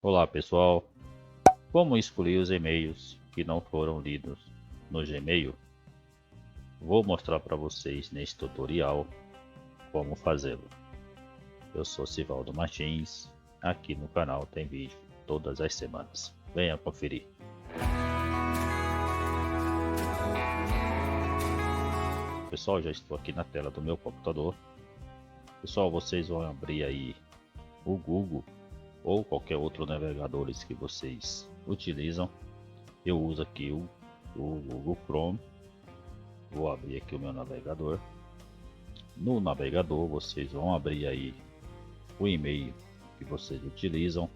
Olá pessoal, como excluir os e-mails que não foram lidos no Gmail? Vou mostrar para vocês neste tutorial como fazê-lo. Eu sou Sivaldo Martins, aqui no canal tem vídeo todas as semanas. Venha conferir. Pessoal, já estou aqui na tela do meu computador. Pessoal, vocês vão abrir aí o Google ou qualquer outro navegador que vocês utilizam. Eu uso aqui o Google Chrome. Vou abrir aqui o meu navegador. No navegador vocês vão abrir aí o e-mail que vocês utilizam.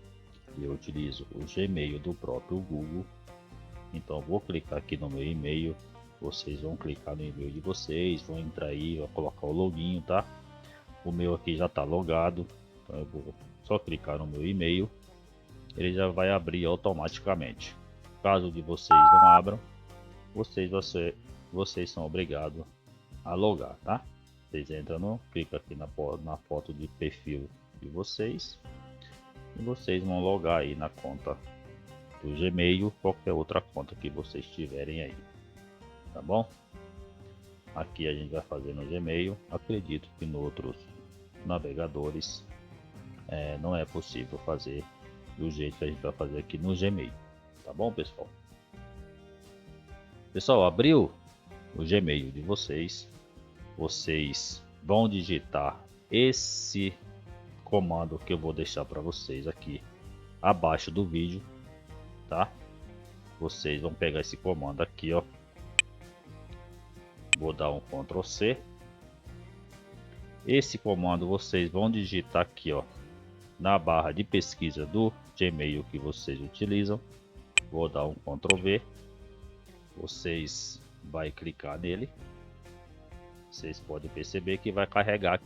Eu utilizo o Gmail do próprio Google. Então vou clicar aqui no meu e-mail. Vocês vão clicar no e-mail de vocês, vão entrar aí, vou colocar o login, tá? O meu aqui já está logado, então eu vou só clicar no meu e-mail, ele já vai abrir automaticamente. Caso de vocês não abram, vocês são obrigados a logar, tá? Vocês entram clica aqui na foto de perfil de vocês e vocês vão logar aí na conta do Gmail, qualquer outra conta que vocês tiverem aí, tá bom? Aqui a gente vai fazer no Gmail. Acredito que nos outros navegadores não é possível fazer do jeito que a gente vai fazer aqui no Gmail, tá bom pessoal? Pessoal, abriu o Gmail de vocês, vocês vão digitar esse comando que eu vou deixar para vocês aqui abaixo do vídeo, tá? Vocês vão pegar esse comando aqui, ó. Vou dar um Ctrl C. Esse comando vocês vão digitar aqui, ó, na barra de pesquisa do Gmail que vocês utilizam. Vou dar um Ctrl V. Vocês vai clicar nele. Vocês podem perceber que vai carregar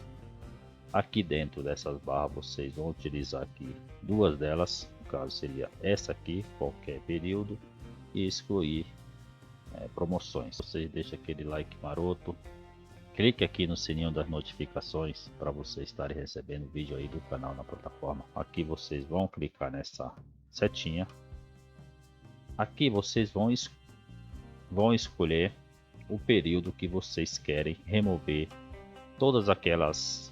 aqui dentro dessas barras. Vocês vão utilizar aqui duas delas. No caso seria essa aqui, qualquer período, e excluir promoções. Vocês deixam aquele like maroto, clique aqui no sininho das notificações para vocês estarem recebendo vídeo aí do canal na plataforma. Aqui vocês vão clicar nessa setinha. Aqui vocês vão escolher o período que vocês querem remover todas aqueles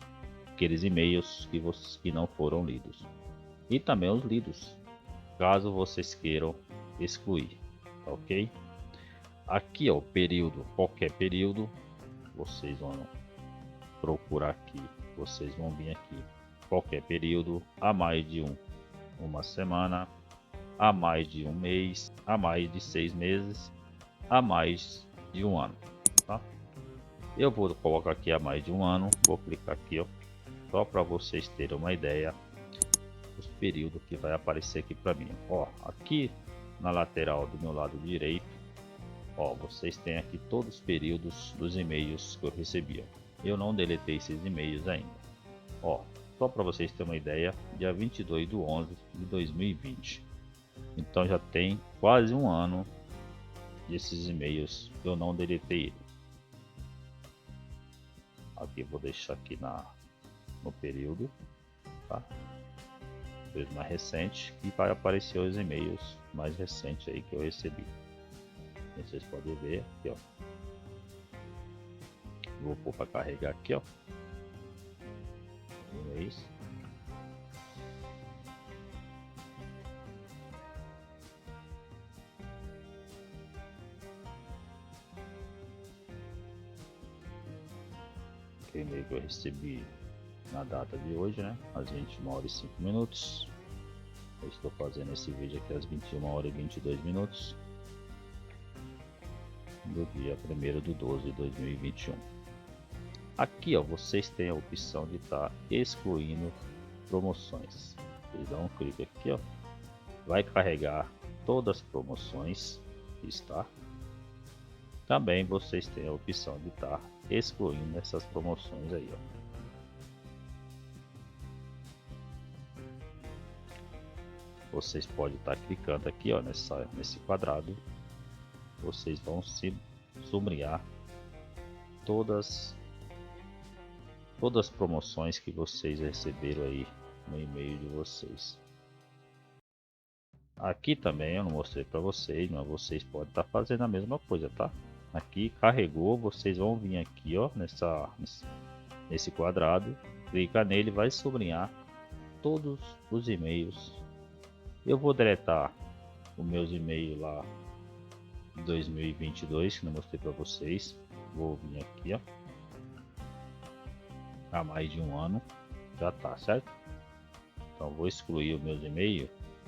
e-mails que não foram lidos e também os lidos, caso vocês queiram excluir, ok? Aqui ó, o período, qualquer período, vocês vão procurar aqui, vocês vão vir aqui, qualquer período, a mais de uma semana, a mais de um mês, a mais de 6 meses, a mais de um ano, tá? Eu vou colocar aqui a mais de um ano, vou clicar aqui, ó, só para vocês terem uma ideia dos períodos que vai aparecer aqui para mim. Ó, aqui na lateral do meu lado direito, ó, vocês têm aqui todos os períodos dos e-mails que eu recebi. Eu não deletei esses e-mails ainda. Ó, só para vocês terem uma ideia, dia 22/11/2020. Então já tem quase um ano desses e-mails que eu não deletei. Aqui vou deixar aqui no período, tá? Período mais recente, e vai aparecer os e-mails mais recentes aí que eu recebi. Vocês podem ver aqui, ó. Vou pôr para carregar aqui, ó. É isso. O e-mail que eu recebi na data de hoje, né? Às 21h05. Eu estou fazendo esse vídeo aqui às 21h22 do dia 1º/12/2021. Aqui ó, vocês têm a opção de estar excluindo promoções. Vocês dão um clique aqui, ó, vai carregar todas as promoções, está? Também vocês têm a opção de estar excluindo essas promoções aí, ó. Vocês podem estar clicando aqui, ó, nesse quadrado. Vocês vão se sublinhar todas as promoções que vocês receberam aí no e-mail de vocês. Aqui também eu não mostrei para vocês, mas vocês podem estar fazendo a mesma coisa, tá? Aqui carregou, vocês vão vir aqui, ó, nesse quadrado, clica nele, vai sublinhar todos os e-mails. Eu vou deletar os meus e-mails lá 2022 que não mostrei para vocês. Vou vir aqui, ó, há mais de um ano, já tá certo? Então vou excluir os meus e-mails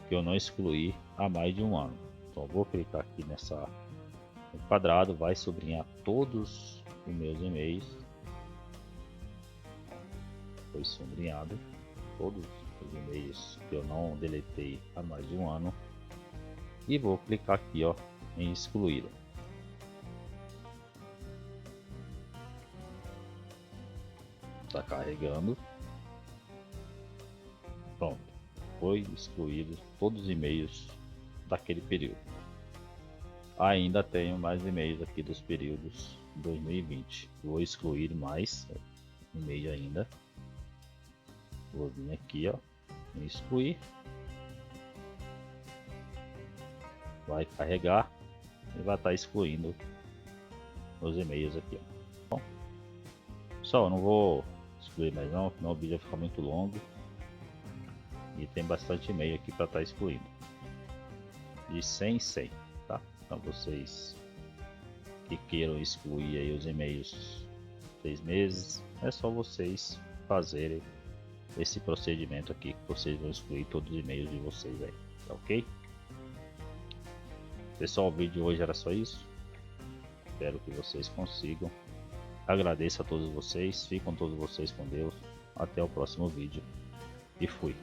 que eu não excluí há mais de um ano. Então vou clicar aqui no quadrado, vai sublinhar todos os meus e-mails. Foi sublinhado todos os e-mails que eu não deletei há mais de um ano. E vou clicar aqui, ó, em excluir. Está carregando. Pronto, foi excluído todos os e-mails daquele período. Ainda tenho mais e-mails aqui dos períodos 2020. Vou excluir mais e-mail ainda. Vou vir aqui, ó, em excluir. Vai carregar e vai estar excluindo os e-mails aqui, ó. Bom, só não vou excluir mais não, senão o vídeo vai ficar muito longo. E tem bastante e-mail aqui para estar excluindo. De 100 em 100, tá? Então vocês que queiram excluir aí os e-mails 6 meses, é só vocês fazerem esse procedimento aqui, que vocês vão excluir todos os e-mails de vocês aí, tá ok? Pessoal, o vídeo de hoje era só isso. Espero que vocês consigam. Agradeço a todos vocês, ficam todos vocês com Deus. Até o próximo vídeo e fui.